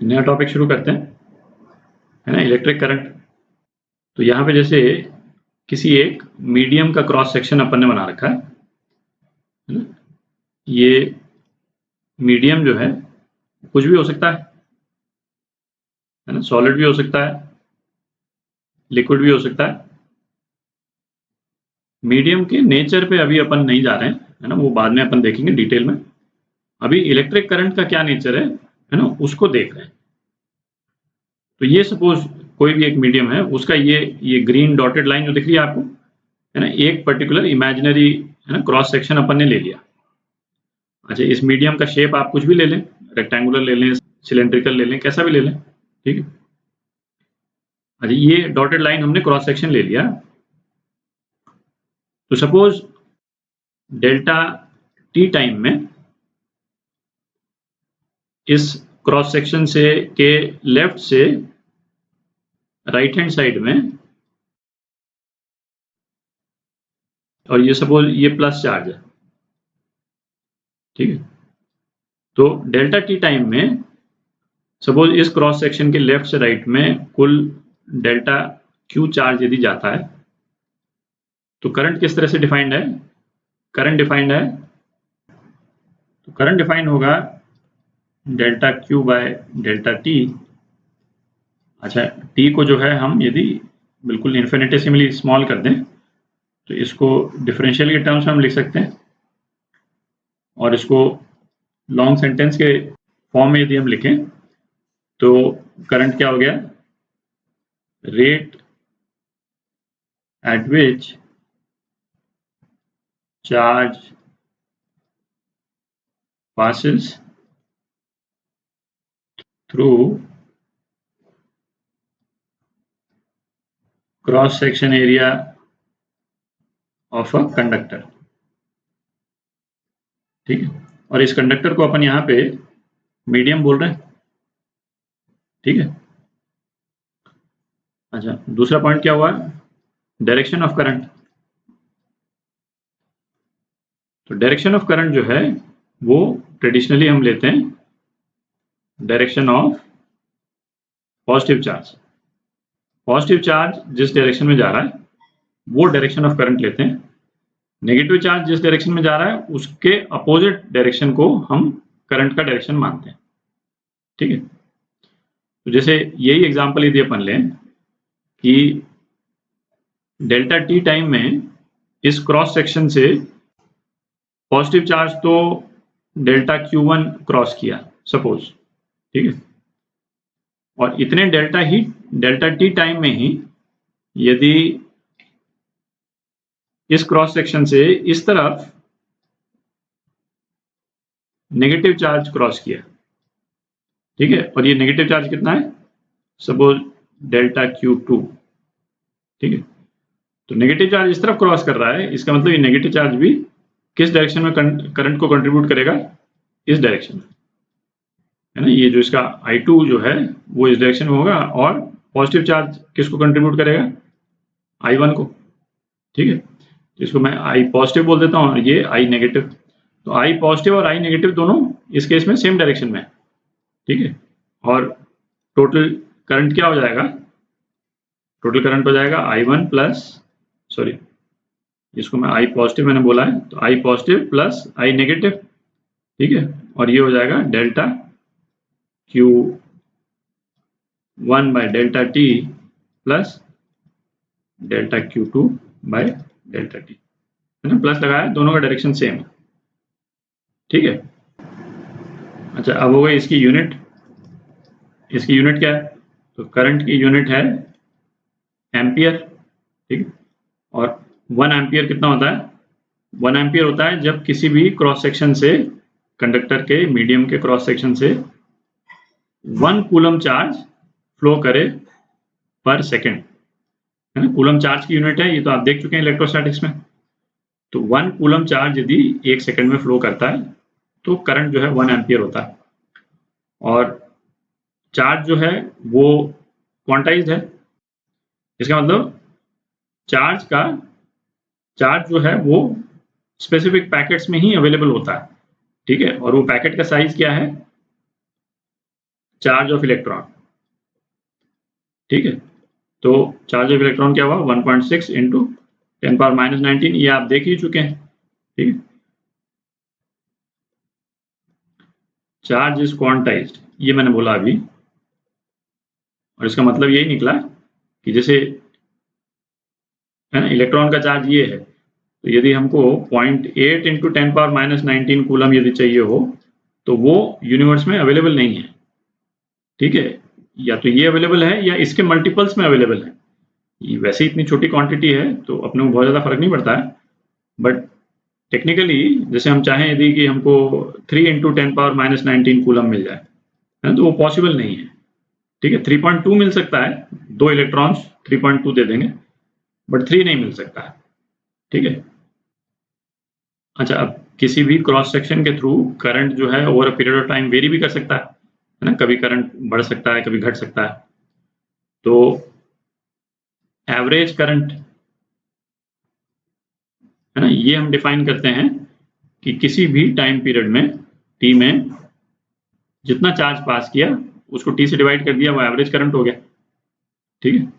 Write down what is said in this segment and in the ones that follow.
नया टॉपिक शुरू करते हैं, है ना, इलेक्ट्रिक करंट। तो यहाँ पे जैसे किसी एक मीडियम का क्रॉस सेक्शन अपन ने बना रखा है ना। ये मीडियम जो है कुछ भी हो सकता है ना, सॉलिड भी हो सकता है, लिक्विड भी हो सकता है। मीडियम के नेचर पे अभी अपन नहीं जा रहे हैं, है ना, वो बाद में अपन देखेंगे डिटेल में। अभी इलेक्ट्रिक करंट का क्या नेचर है ना, उसको देख रहे हैं। तो ये सपोज कोई भी एक मीडियम है, उसका ये ग्रीन डॉटेड लाइन जो दिख रही है आपको, है ना, एक पर्टिकुलर इमेजिनरी, है ना, क्रॉस सेक्शन अपन ने ले लिया। अच्छा, इस मीडियम का शेप आप कुछ भी ले लें, रेक्टेंगुलर ले लें, सिलेंड्रिकल ले लें, कैसा भी ले लें, ठीक है। अच्छा, ये डॉटेड लाइन हमने क्रॉस सेक्शन ले लिया। तो सपोज डेल्टा टी टाइम में इस क्रॉस सेक्शन से के लेफ्ट से राइट हैंड साइड में, और ये सपोज ये प्लस चार्ज है, ठीक है। तो डेल्टा टी टाइम में सपोज इस क्रॉस सेक्शन के लेफ्ट से राइट में कुल डेल्टा क्यू चार्ज यदि जाता है, तो करंट किस तरह से डिफाइंड है? करंट डिफाइंड है, तो करंट डिफाइंड होगा delta Q by delta T. अच्छा, टी को जो है हम यदि बिल्कुल इन्फिनिटेसिमली स्मॉल कर दें तो इसको डिफरेंशियल के टर्म्स में हम लिख सकते हैं, और इसको लॉन्ग सेंटेंस के फॉर्म में यदि हम लिखें तो करंट क्या हो गया? Rate at which charge passes through cross section area of a conductor, ठीक है। और इस कंडक्टर को अपन यहाँ पे मीडियम बोल रहे हैं, ठीक है। अच्छा, दूसरा पॉइंट क्या हुआ? Direction of current. तो डायरेक्शन ऑफ करंट जो है वो ट्रेडिशनली हम लेते हैं direction of positive charge. Positive charge जिस डायरेक्शन में जा रहा है वो डायरेक्शन ऑफ करंट लेते हैं। नेगेटिव चार्ज जिस डायरेक्शन में जा रहा है उसके अपोजिट डायरेक्शन को हम करंट का डायरेक्शन मानते हैं, ठीक है। तो जैसे यही एग्जांपल यदि अपन लें कि डेल्टा टी टाइम में इस क्रॉस सेक्शन से पॉजिटिव चार्ज तो डेल्टा Q1 क्रॉस किया सपोज, ठीक है। और इतने डेल्टा टी टाइम में ही यदि इस क्रॉस सेक्शन से इस तरफ नेगेटिव चार्ज क्रॉस किया, ठीक है, और ये नेगेटिव चार्ज कितना है? सपोज डेल्टा Q2, ठीक है। तो नेगेटिव चार्ज इस तरफ क्रॉस कर रहा है, इसका मतलब ये नेगेटिव चार्ज भी किस डायरेक्शन में करंट को कंट्रीब्यूट करेगा? इस डायरेक्शन में, है ना। ये जो इसका I2 जो है वो इस डायरेक्शन में होगा, और पॉजिटिव चार्ज किसको कंट्रीब्यूट करेगा? I1 को, ठीक है। तो इसको मैं I पॉजिटिव बोल देता हूँ और ये I नेगेटिव। तो I पॉजिटिव और I नेगेटिव दोनों इस केस में सेम डायरेक्शन में, ठीक है। और टोटल करंट क्या हो जाएगा? टोटल करंट हो जाएगा I1 प्लस, सॉरी इसको मैं I पॉजिटिव मैंने बोला है, तो I positive plus I negative, ठीक है। और ये हो जाएगा delta Q1 by delta T plus delta Q2 by delta T, है ना। प्लस लगाया, दोनों का डायरेक्शन सेम है, ठीक है। अच्छा, अब हो गई इसकी यूनिट। इसकी यूनिट क्या है? तो करंट की यूनिट है एम्पियर, ठीक है। और 1 एम्पियर कितना होता है? 1 एम्पियर होता है जब किसी भी क्रॉस सेक्शन से, कंडक्टर के मीडियम के क्रॉस सेक्शन से 1 कूलम चार्ज फ्लो करे पर सेकेंड, है ना। कूलम चार्ज की यूनिट है, ये तो आप देख चुके हैं इलेक्ट्रोस्टैटिक्स में। तो 1 कूलम चार्ज यदि 1 सेकेंड में फ्लो करता है तो करंट जो है 1 एम्पियर होता है। और चार्ज जो है वो क्वांटाइज्ड है, इसका मतलब चार्ज जो है वो स्पेसिफिक पैकेट्स में ही अवेलेबल होता है, ठीक है। और वो पैकेट का साइज क्या है? Charge of electron. ठीक है, तो चार्ज ऑफ इलेक्ट्रॉन क्या हुआ 1.6 इंटू 10⁻⁻19, ये आप देख ही चुके हैं। ठीक है, चार्ज इज क्वांटाइज्ड, ये मैंने बोला अभी, और इसका मतलब यही निकला कि जैसे है ना इलेक्ट्रॉन का चार्ज ये है, तो यदि हमको 0.8 इंटू 10⁻⁻19 कूलम यदि चाहिए हो तो वो यूनिवर्स में अवेलेबल नहीं है। ठीक है, या तो ये अवेलेबल है या इसके मल्टीपल्स में अवेलेबल है। ये वैसे इतनी छोटी क्वांटिटी है तो अपने को बहुत ज़्यादा फर्क नहीं पड़ता है, बट टेक्निकली जैसे हम चाहें यदि कि हमको 3 इंटू 10⁻⁻19 कूलम मिल जाए है तो वो पॉसिबल नहीं है। ठीक है, 3.2 मिल सकता है, 2 इलेक्ट्रॉन्स 3.2 दे देंगे, बट 3 नहीं मिल सकता है। ठीक है, अच्छा, अब किसी भी क्रॉस सेक्शन के थ्रू करंट जो है over a period of time very भी कर सकता है ना, कभी करंट बढ़ सकता है, कभी घट सकता है। तो एवरेज करंट है ना, ये हम डिफाइन करते हैं कि किसी भी टाइम पीरियड में टी में जितना चार्ज पास किया उसको टी से डिवाइड कर दिया, वो एवरेज करंट हो गया। ठीक है,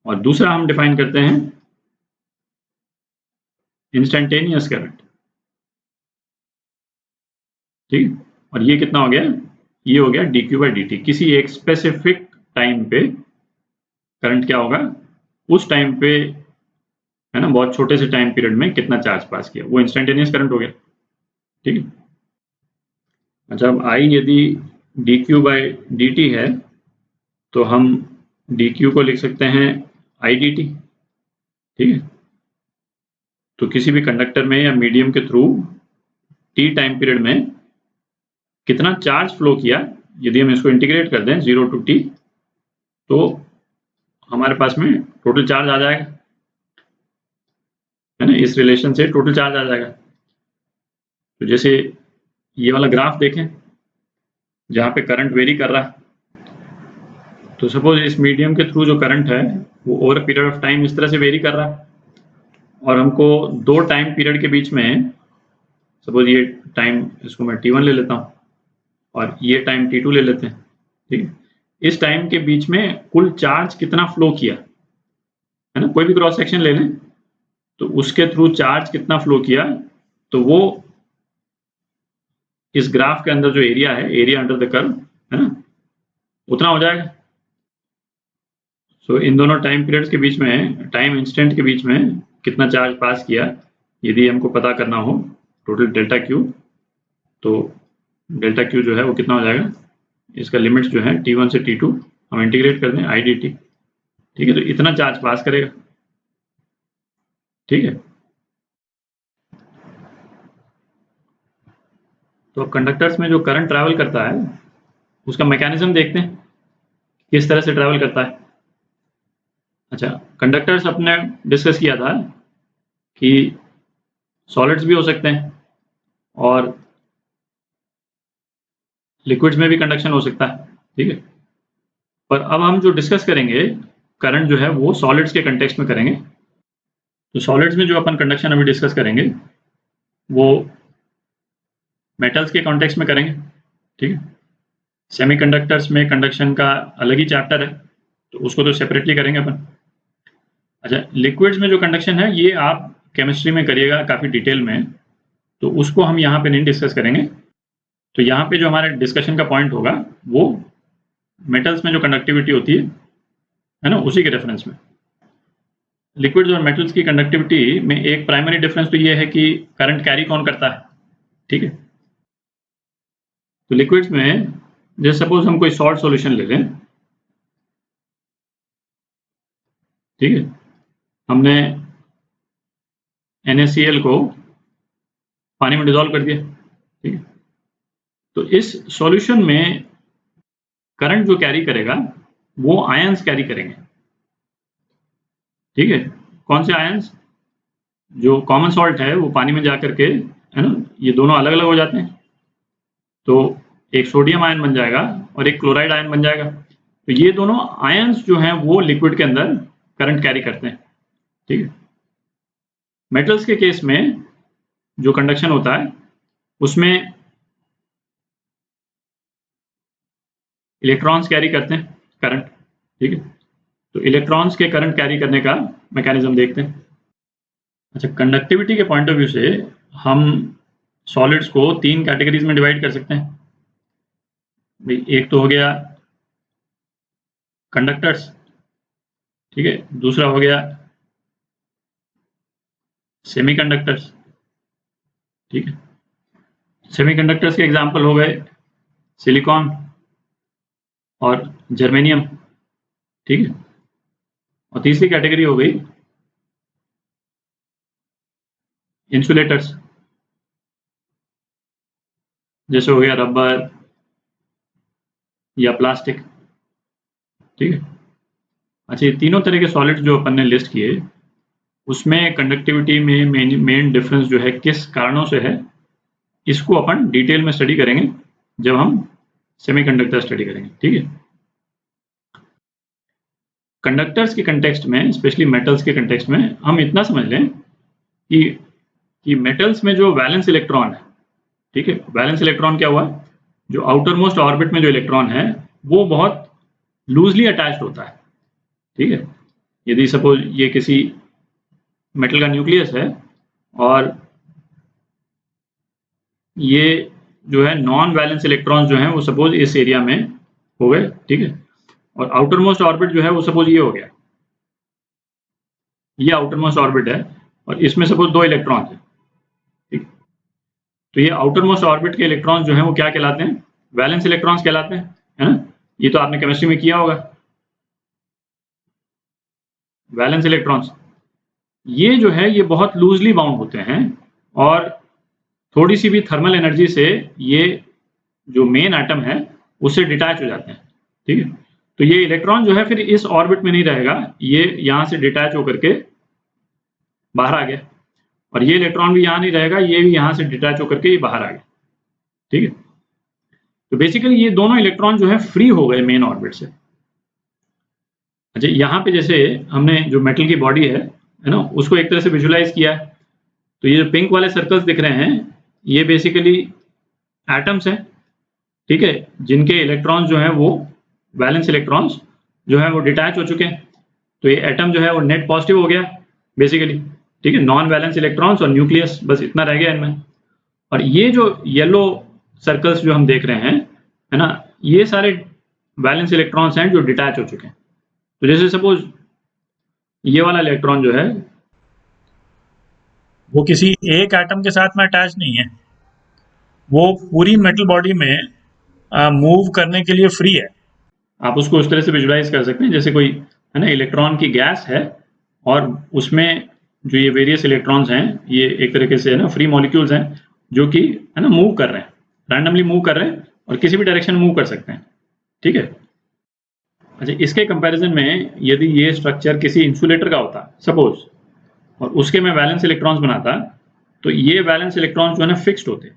और दूसरा हम डिफाइन करते हैं इंस्टेंटेनियस करंट। ठीक है, और ये कितना हो गया, ये हो गया dq/dt। किसी एक स्पेसिफिक टाइम पे करंट क्या होगा, उस टाइम पे है ना, बहुत छोटे से टाइम पीरियड में कितना चार्ज पास किया, वो इंस्टेंटेनियस करंट हो गया। ठीक है, अच्छा, अब I यदि dq/dt है तो हम dq को लिख सकते हैं I/dt। ठीक है, तो किसी भी कंडक्टर में या मीडियम के थ्रू t टाइम पीरियड में कितना चार्ज फ्लो किया, यदि हम इसको इंटीग्रेट कर दें 0 to t, तो हमारे पास में टोटल चार्ज आ जाएगा, है ना, इस रिलेशन से टोटल चार्ज आ जाएगा। तो जैसे ये वाला ग्राफ देखें जहाँ पे करंट वेरी कर रहा है, तो सपोज इस मीडियम के थ्रू जो करंट है वो ओवर पीरियड ऑफ टाइम इस तरह से वेरी कर रहा है, और हमको दो टाइम पीरियड के बीच में, सपोज ये टाइम, इसको मैं t1 ले लेता हूँ और ये टाइम t2 ले लेते हैं। ठीक है, इस टाइम के बीच में कुल चार्ज कितना फ्लो किया, है ना, कोई भी क्रॉस सेक्शन ले लें तो उसके थ्रू चार्ज कितना फ्लो किया, तो वो इस ग्राफ के अंदर जो एरिया है, एरिया अंडर द कर्व, है ना, उतना हो जाएगा। सो इन दोनों टाइम पीरियड्स के बीच में, टाइम इंस्टेंट के बीच में कितना चार्ज पास किया, यदि हमको पता करना हो टोटल डेल्टा क्यू, तो डेल्टा क्यू जो है वो कितना हो जाएगा, इसका लिमिट्स जो है t1 से t2 हम इंटीग्रेट कर दें I/dt। ठीक है, तो इतना चार्ज पास करेगा। ठीक है, तो अब कंडक्टर्स में जो करंट ट्रैवल करता है उसका मैकेनिज्म देखते हैं किस तरह से ट्रैवल करता है। अच्छा, कंडक्टर्स अपने डिस्कस किया था कि सॉलिड्स भी हो सकते हैं और लिक्विड्स में भी कंडक्शन हो सकता है। ठीक है, पर अब हम जो डिस्कस करेंगे करंट जो है वो सॉलिड्स के कंटेक्स्ट में करेंगे। तो सॉलिड्स में जो अपन कंडक्शन अभी डिस्कस करेंगे वो मेटल्स के कॉन्टेक्स्ट में करेंगे। ठीक है, सेमीकंडक्टर्स में कंडक्शन का अलग ही चैप्टर है, तो उसको तो सेपरेटली करेंगे अपन। अच्छा, लिक्विड्स में जो कंडक्शन है ये आप केमिस्ट्री में करिएगा काफ़ी डिटेल में, तो उसको हम यहाँ पे नहीं डिस्कस करेंगे। तो यहाँ पे जो हमारे डिस्कशन का पॉइंट होगा वो मेटल्स में जो कंडक्टिविटी होती है ना, उसी के रेफरेंस में। लिक्विड्स और मेटल्स की कंडक्टिविटी में एक प्राइमरी डिफरेंस तो ये है कि करंट कैरी कौन करता है। ठीक है, तो लिक्विड्स में जैसे सपोज हम कोई सॉल्ट सॉल्यूशन ले लें। ठीक है, हमने NaCl को पानी में डिजोल्व कर दिया। ठीक है, तो इस सॉल्यूशन में करंट जो कैरी करेगा वो आयंस कैरी करेंगे। ठीक है, कौन से आयंस, जो कॉमन सॉल्ट है वो पानी में जाकर के, है ना, ये दोनों अलग अलग हो जाते हैं, तो एक सोडियम आयन बन जाएगा और एक क्लोराइड आयन बन जाएगा। तो ये दोनों आयंस जो हैं वो लिक्विड के अंदर करंट कैरी करते हैं। ठीक है, मेटल्स के केस में जो कंडक्शन होता है उसमें इलेक्ट्रॉन्स कैरी करते हैं करंट, ठीक है। तो इलेक्ट्रॉन्स के करंट कैरी करने का मैकेनिज्म देखते हैं। अच्छा, कंडक्टिविटी के पॉइंट ऑफ व्यू से हम सॉलिड्स को 3 कैटेगरीज में डिवाइड कर सकते हैं भाई। एक तो हो गया कंडक्टर्स, ठीक है, दूसरा हो गया सेमीकंडक्टर्स, ठीक है। सेमीकंडक्टर्स के एग्जांपल हो गए सिलिकॉन और जर्मेनियम, ठीक है। और तीसरी कैटेगरी हो गई इंसुलेटर्स, जैसे हो गया रबर या प्लास्टिक, ठीक है। अच्छा, ये तीनों तरह के सॉलिड्स जो अपन ने लिस्ट किए, उसमें कंडक्टिविटी में मेन डिफरेंस जो है किस कारणों से है, इसको अपन डिटेल में स्टडी करेंगे जब हम सेमीकंडक्टर स्टडी करेंगे, ठीक है। कंडक्टर्स के कंटेक्स्ट में, स्पेशली मेटल्स के कंटेक्स्ट में, हम इतना समझ लें कि मेटल्स में जो वैलेंस इलेक्ट्रॉन है, ठीक है, वैलेंस इलेक्ट्रॉन क्या हुआ, जो आउटर मोस्ट ऑर्बिट में जो इलेक्ट्रॉन है वो बहुत लूजली अटैच्ड होता है, ठीक है। यदि सपोज ये किसी मेटल का न्यूक्लियस है और ये जो है नॉन वैलेंस इलेक्ट्रॉन्स जो हैं वो सपोज इस एरिया में हो गए, ठीक है। और आउटर मोस्ट ऑर्बिट जो है वो सपोज ये हो गया, ये आउटर मोस्ट ऑर्बिट है और इसमें सपोज 2 इलेक्ट्रॉन्स है, ठीक। तो ये आउटर मोस्ट ऑर्बिट के इलेक्ट्रॉन्स जो हैं वो क्या कहलाते हैं, वैलेंस इलेक्ट्रॉन्स कहलाते हैं, है ना। ये तो आपने केमिस्ट्री में किया होगा, वैलेंस इलेक्ट्रॉन्स ये जो है ये बहुत लूजली बाउंड होते हैं और थोड़ी सी भी थर्मल एनर्जी से ये जो मेन एटम है उससे डिटैच हो जाते हैं, ठीक है। तो ये इलेक्ट्रॉन जो है फिर इस ऑर्बिट में नहीं रहेगा, ये यहाँ से डिटैच होकर के बाहर आ गया, और ये इलेक्ट्रॉन भी यहाँ नहीं रहेगा, ये भी यहाँ से डिटैच होकर के ये बाहर आ गया, ठीक है। तो बेसिकली ये दोनों इलेक्ट्रॉन जो है फ्री हो गए मेन ऑर्बिट से। अच्छा, यहाँ पे जैसे हमने जो मेटल की बॉडी है ना, उसको एक तरह से विजुलाइज किया है। तो ये जो पिंक वाले सर्कल्स दिख रहे हैं ये बेसिकली एटम्स हैं, ठीक है, जिनके इलेक्ट्रॉन्स जो हैं वो वैलेंस इलेक्ट्रॉन्स जो है वो डिटैच हो चुके हैं। तो ये एटम जो है वो नेट पॉजिटिव हो गया बेसिकली, ठीक है। नॉन वैलेंस इलेक्ट्रॉन्स और न्यूक्लियस बस इतना रह गया इनमें। और ये जो येलो सर्कल्स जो हम देख रहे हैं, है ना, ये सारे वैलेंस इलेक्ट्रॉन्स हैं जो डिटैच हो चुके हैं। तो जैसे सपोज ये वाला इलेक्ट्रॉन जो है वो किसी एक एटम के साथ में अटैच नहीं है, वो पूरी मेटल बॉडी में मूव करने के लिए फ्री है। आप उसको उस तरह से विजुलाइज कर सकते हैं जैसे कोई, है ना, इलेक्ट्रॉन की गैस है और उसमें जो ये वेरियस इलेक्ट्रॉन्स हैं ये एक तरीके से, है ना, फ्री मॉलिक्यूल्स हैं जो कि, है ना, मूव कर रहे हैं, रैंडमली मूव कर रहे हैं और किसी भी डायरेक्शन में मूव कर सकते हैं, ठीक है। अच्छा, इसके कंपैरिजन में यदि ये स्ट्रक्चर किसी इंसुलेटर का होता सपोज, और उसके मैं वैलेंस इलेक्ट्रॉन्स बनाता, तो ये वैलेंस इलेक्ट्रॉन्स जो है ना फिक्स्ड होते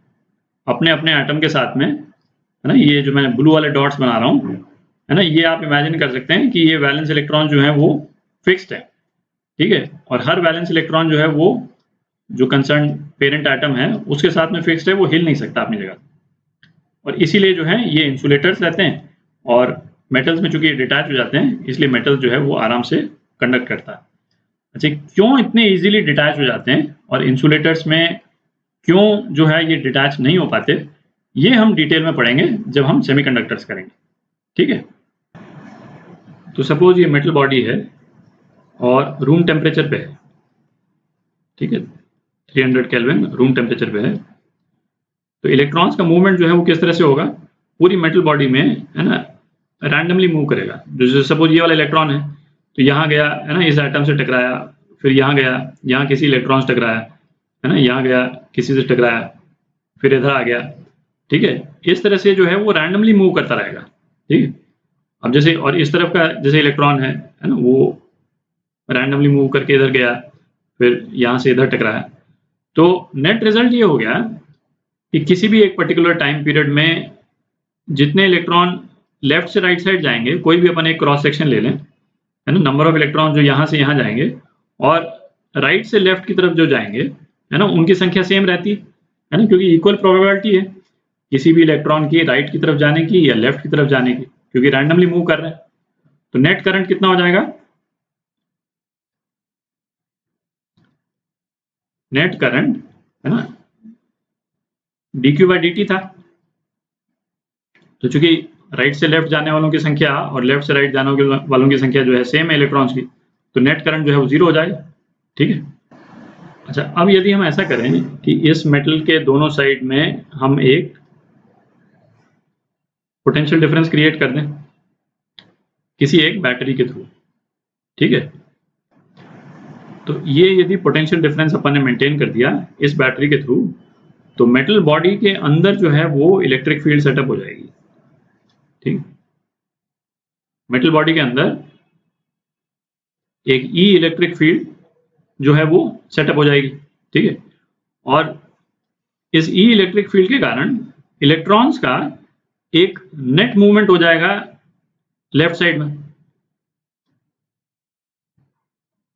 अपने अपने एटम के साथ में, है ना। ये जो मैं ब्लू वाले डॉट्स बना रहा हूँ, है ना, ये आप इमेजिन कर सकते हैं कि ये वैलेंस इलेक्ट्रॉन जो है वो फिक्स्ड है, ठीक है। और हर वैलेंस इलेक्ट्रॉन जो है वो जो कंसर्न पेरेंट एटम है उसके साथ में फिक्स्ड है, वो हिल नहीं सकता अपनी जगह। और इसीलिए जो है ये इंसुलेटर्स रहते हैं, और मेटल्स में चूंकि ये डिटैच हो जाते हैं इसलिए मेटल जो है वो आराम से कंडक्ट करता है। अच्छा, क्यों इतने इजीली डिटैच हो जाते हैं और इंसुलेटर्स में क्यों जो है ये डिटैच नहीं हो पाते, ये हम डिटेल में पढ़ेंगे जब हम सेमीकंडक्टर्स करेंगे, ठीक है। तो सपोज ये मेटल बॉडी है और रूम टेम्परेचर पे है, ठीक है, 300 केल्विन रूम टेम्परेचर पे है। तो इलेक्ट्रॉन्स का मूवमेंट जो है वो किस तरह से होगा, पूरी मेटल बॉडी में, है ना, रैंडमली मूव करेगा। जैसे सपोज ये वाला इलेक्ट्रॉन है तो यहाँ गया, है ना, इस एटम से टकराया, फिर यहाँ गया, यहाँ किसी इलेक्ट्रॉन से टकराया, है ना, यहाँ गया किसी से टकराया, फिर इधर आ गया, ठीक है। इस तरह से जो है वो रैंडमली मूव करता रहेगा, ठीक है। अब जैसे और इस तरफ का जैसे इलेक्ट्रॉन है ना, वो रैंडमली मूव करके इधर गया, फिर यहाँ से इधर टकराया। तो नेट रिजल्ट ये हो गया कि किसी भी एक पर्टिकुलर टाइम पीरियड में जितने इलेक्ट्रॉन लेफ्ट से राइट साइड जाएंगे, कोई भी अपन एक क्रॉस सेक्शन ले लें, है ना, नंबर ऑफ इलेक्ट्रॉन जो यहाँ से यहाँ जाएंगे और राइट से लेफ्ट की तरफ जो जाएंगे, है ना, उनकी संख्या सेम रहती है ना, क्योंकि इक्वल प्रोबेबिलिटी है किसी भी इलेक्ट्रॉन की राइट की तरफ जाने की या लेफ्ट की तरफ जाने की, क्योंकि रैंडमली मूव कर रहे हैं। तो नेट करंट कितना हो जाएगा? नेट करंट है ना dq/dt था। तो चूंकि राइट से लेफ्ट जाने वालों की संख्या और लेफ्ट से राइट जाने वालों की संख्या जो है सेम है इलेक्ट्रॉन्स की, तो नेट करंट जो है वो 0 हो जाएगा। ठीक है। अच्छा, अब यदि हम ऐसा करें कि इस मेटल के दोनों साइड में हम एक पोटेंशियल डिफरेंस क्रिएट कर दें किसी एक बैटरी के थ्रू। ठीक है। तो ये यदि पोटेंशियल डिफरेंस अपन ने मेंटेन कर दिया इस बैटरी के थ्रू, तो मेटल बॉडी के अंदर जो है वो इलेक्ट्रिक फील्ड सेटअप हो जाएगी। ठीक, मेटल बॉडी के अंदर एक ई इलेक्ट्रिक फील्ड जो है वो सेटअप हो जाएगी। ठीक है। और इस ई इलेक्ट्रिक फील्ड के कारण इलेक्ट्रॉन्स का एक नेट मूवमेंट हो जाएगा लेफ्ट साइड में।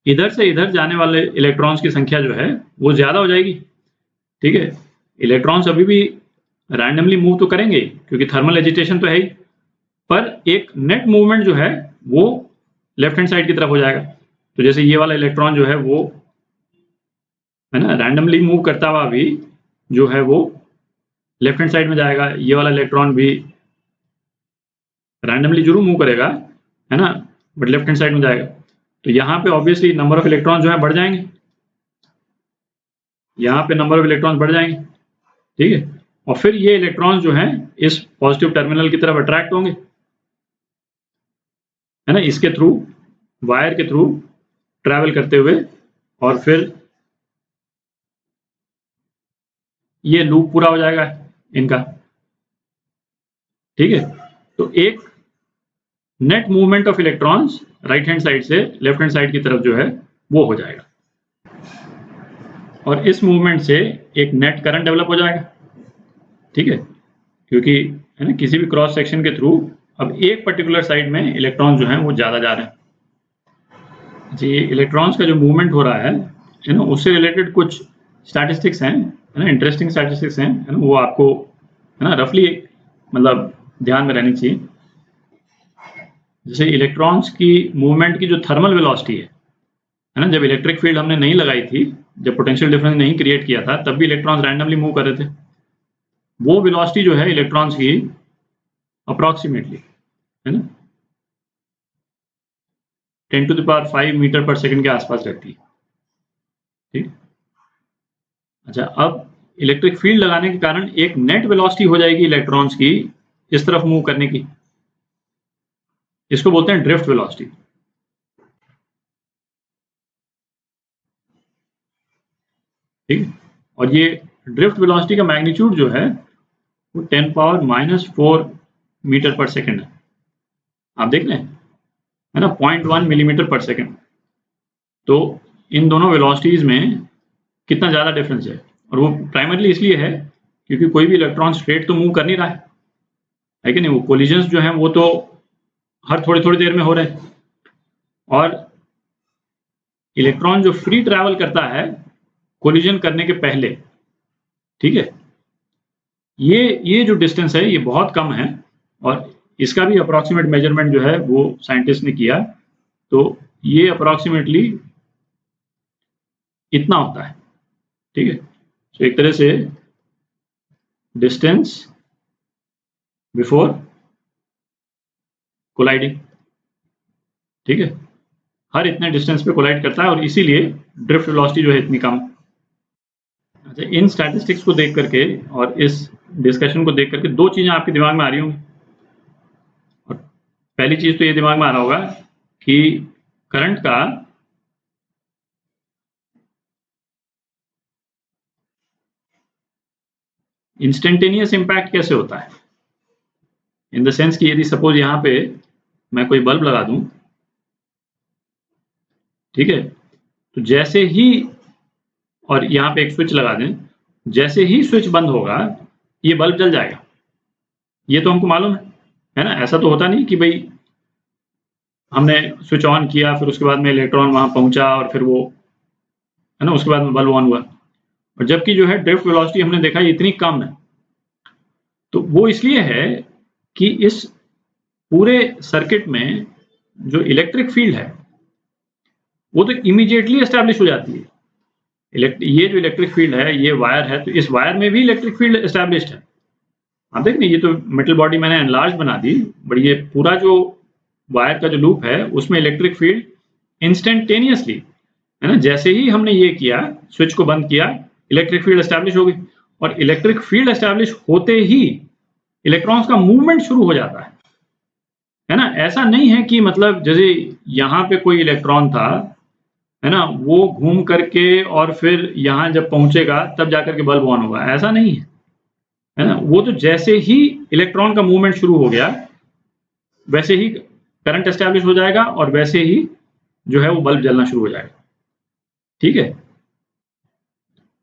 इधर से इधर जाने वाले इलेक्ट्रॉन्स की संख्या जो है वो ज्यादा हो जाएगी। ठीक है। इलेक्ट्रॉन्स अभी भी रैंडमली मूव तो करेंगे क्योंकि थर्मल एजिटेशन तो है ही, पर एक नेट मूवमेंट जो है वो लेफ्ट हैंड साइड की तरफ हो जाएगा। तो जैसे ये वाला इलेक्ट्रॉन जो है वो है ना रैंडमली मूव करता हुआ भी जो है वो लेफ्ट हैंड साइड में जाएगा। ये वाला इलेक्ट्रॉन भी रैंडमली जरूर मूव करेगा है ना, बट लेफ्ट हैंड साइड में जाएगा। तो यहाँ पे ऑब्वियसली नंबर ऑफ इलेक्ट्रॉन जो है बढ़ जाएंगे, यहाँ पे नंबर ऑफ इलेक्ट्रॉन बढ़ जाएंगे। ठीक है। और फिर ये इलेक्ट्रॉन जो है इस पॉजिटिव टर्मिनल की तरफ अट्रैक्ट होंगे है ना, इसके थ्रू वायर के थ्रू ट्रैवल करते हुए, और फिर ये लूप पूरा हो जाएगा इनका। ठीक है। तो एक net movement of electrons right hand side से लेफ्ट हैंड साइड की तरफ जो है वो हो जाएगा, और इस मूवमेंट से एक नेट करंट डेवलप हो जाएगा। ठीक है। क्योंकि है ना किसी भी क्रॉस सेक्शन के थ्रू अब एक पर्टिकुलर साइड में इलेक्ट्रॉन जो हैं वो ज़्यादा जा रहे हैं। जी, इलेक्ट्रॉन्स का जो मूवमेंट हो रहा है ना, उससे रिलेटेड कुछ स्टैटिस्टिक्स हैं है ना, इंटरेस्टिंग स्टैटिस्टिक्स हैं है ना, वो आपको है ना रफली मतलब ध्यान में रहनी चाहिए। जैसे इलेक्ट्रॉन्स की मूवमेंट की जो थर्मल वेलोसिटी है ना, जब इलेक्ट्रिक फील्ड हमने नहीं लगाई थी, जब पोटेंशियल डिफरेंस नहीं क्रिएट किया था, तब भी इलेक्ट्रॉन्स रैंडमली मूव कर रहे थे। वो वेलोसिटी जो है इलेक्ट्रॉन्स की अप्रॉक्सीमेटली है ना 10⁵ मीटर पर सेकंड के आसपास रहती है। ठीक। अच्छा, अब इलेक्ट्रिक फील्ड लगाने के कारण एक नेट वेलोसिटी हो जाएगी इलेक्ट्रॉन्स की इस तरफ मूव करने की, इसको बोलते हैं ड्रिफ्ट वेलोसिटी। ठीक। और ये ड्रिफ्ट वेलोसिटी का मैग्नीट्यूड जो है वो 10⁻⁻⁴ मीटर पर सेकंड है। आप देख रहे हैं है ना 0.1 मिलीमीटर पर सेकंड। तो इन दोनों वेलोसिटीज में कितना ज़्यादा डिफरेंस है, और वो प्राइमरली इसलिए है क्योंकि कोई भी इलेक्ट्रॉन स्ट्रेट तो मूव कर नहीं रहा है कि नहीं। वो कोलिजन्स जो हैं वो तो हर थोड़ी थोड़ी देर में हो रहे हैं, और इलेक्ट्रॉन जो फ्री ट्रैवल करता है कोलिजन करने के पहले, ठीक है, ये जो डिस्टेंस है ये बहुत कम है, और इसका भी अप्रॉक्सीमेट मेजरमेंट जो है वो साइंटिस्ट ने किया। तो ये अप्रॉक्सीमेटली इतना होता है। ठीक है। तो एक तरह से डिस्टेंस बिफोर कोलाइडिंग। ठीक है। हर इतने डिस्टेंस पे कोलाइड करता है, और इसीलिए ड्रिफ्ट वेलोसिटी जो है इतनी कम। अच्छा, इन स्टैटिस्टिक्स को देख करके और इस डिस्कशन को देख करके दो चीजें आपके दिमाग में आ रही होंगी। और पहली चीज तो ये दिमाग में आ रहा होगा कि करंट का इंस्टेंटेनियस इंपैक्ट कैसे होता है, इन द सेंस कि यदि सपोज यहाँ पे मैं कोई बल्ब लगा दूं, ठीक है, तो जैसे ही, और यहाँ पे एक स्विच लगा दें, जैसे ही स्विच बंद होगा ये बल्ब जल जाएगा। ये तो हमको मालूम है ना। ऐसा तो होता नहीं कि भाई हमने स्विच ऑन किया फिर उसके बाद में इलेक्ट्रॉन वहां पहुंचा और फिर वो है ना उसके बाद में बल्ब ऑन हुआ। और जबकि जो है ड्रिफ्ट वेलोसिटी हमने देखा ये इतनी कम है, तो वो इसलिए है कि इस पूरे सर्किट में जो इलेक्ट्रिक फील्ड है वो तो इमीडिएटली एस्टैब्लिश हो जाती है। ये जो इलेक्ट्रिक फील्ड है, ये वायर है, तो इस वायर में भी इलेक्ट्रिक फील्ड एस्टैब्लिश्ड है। आप देख रहे हैं, ये तो मेटल बॉडी मैंने एनलार्ज बना दी, बट ये पूरा जो वायर का जो लूप है उसमें इलेक्ट्रिक फील्ड इंस्टेंटेनियसली, है ना, जैसे ही हमने ये किया, स्विच को बंद किया, इलेक्ट्रिक फील्ड एस्टैब्लिश हो गई। और इलेक्ट्रिक फील्ड एस्टैब्लिश होते ही इलेक्ट्रॉन्स का मूवमेंट शुरू हो जाता है ना। ऐसा नहीं है कि मतलब जैसे यहाँ पे कोई इलेक्ट्रॉन था, है ना, वो घूम करके और फिर यहाँ जब पहुंचेगा तब जाकर के बल्ब ऑन होगा, ऐसा नहीं है ना। वो तो जैसे ही इलेक्ट्रॉन का मूवमेंट शुरू हो गया वैसे ही करंट एस्टैब्लिश हो जाएगा और वैसे ही जो है वो बल्ब जलना शुरू हो जाएगा। ठीक है,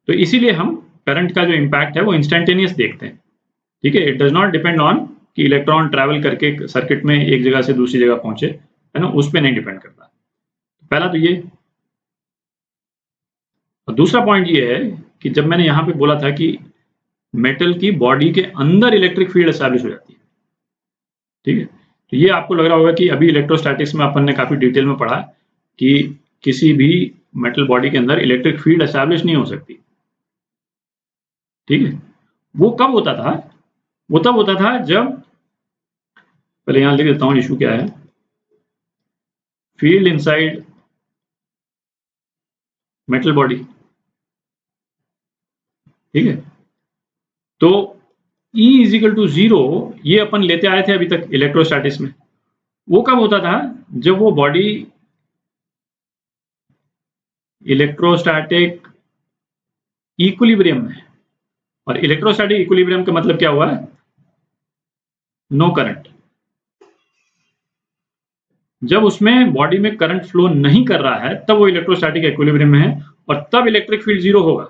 तो इसीलिए हम करंट का जो इम्पैक्ट है वो इंस्टेंटेनियस देखते हैं। ठीक है, it does not depend on कि इलेक्ट्रॉन ट्रैवल करके सर्किट में एक जगह से दूसरी जगह पहुंचे, है ना, उस पर नहीं डिपेंड करता। पहला तो ये। और दूसरा पॉइंट ये है कि जब मैंने यहाँ पे बोला था कि मेटल की बॉडी के अंदर इलेक्ट्रिक फील्ड एस्टैब्लिश हो जाती है। ठीक है, तो ये आपको लग रहा होगा कि अभी इलेक्ट्रोस्टैटिक्स में अपन ने काफी डिटेल में पढ़ा कि किसी भी मेटल बॉडी के अंदर इलेक्ट्रिक फील्ड एस्टैब्लिश नहीं हो सकती। ठीक है, वो कब होता था? वो तब होता था जब, पहले यहां लिख देता हूं इशू क्या है। फील्ड इनसाइड मेटल बॉडी, ठीक है, तो E इजिकल टू 0 ये अपन लेते आए थे अभी तक इलेक्ट्रोस्टैटिक्स में। वो कब होता था? जब वो बॉडी इलेक्ट्रोस्टैटिक इक्विलिब्रियम में। और इलेक्ट्रोस्टैटिक इक्विलिब्रियम का मतलब क्या हुआ? No current. जब उसमें बॉडी में करंट फ्लो नहीं कर रहा है तब वो इलेक्ट्रोस्टैटिक इक्विलिब्रियम में है और तब इलेक्ट्रिक फील्ड 0 होगा।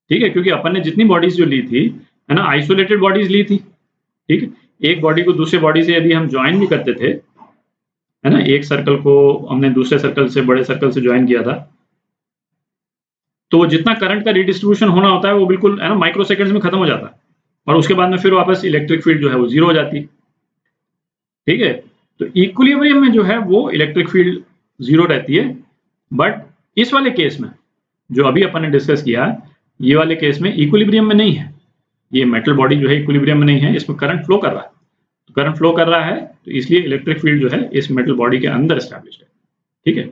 ठीक है, क्योंकि अपन ने जितनी बॉडीज जो ली थी, है ना, आइसोलेटेड बॉडीज ली थी। ठीक है, एक बॉडी को दूसरे बॉडी से यदि हम ज्वाइन भी करते थे, है ना, एक सर्कल को हमने दूसरे सर्कल से, बड़े सर्कल से ज्वाइन किया था, तो जितना करंट का रिडिस्ट्रीब्यूशन होना होता है वो बिल्कुल, है ना, माइक्रो सेकंड्स में खत्म हो जाता है और उसके बाद में फिर वापस इलेक्ट्रिक फील्ड जो है वो 0 हो जाती है। ठीक है, तो इक्विलिब्रियम में जो है वो इलेक्ट्रिक फील्ड 0 रहती है। बट इस वाले केस में जो अभी अपन ने डिस्कस किया, ये वाले केस में इक्विलिब्रियम में नहीं है। ये मेटल बॉडी जो है इक्विलिब्रियम में नहीं है, इसमें करंट फ्लो कर रहा है। तो करंट फ्लो कर रहा है तो इसलिए इलेक्ट्रिक फील्ड जो है इस मेटल बॉडी के अंदर एस्टैब्लिश्ड है। ठीक है।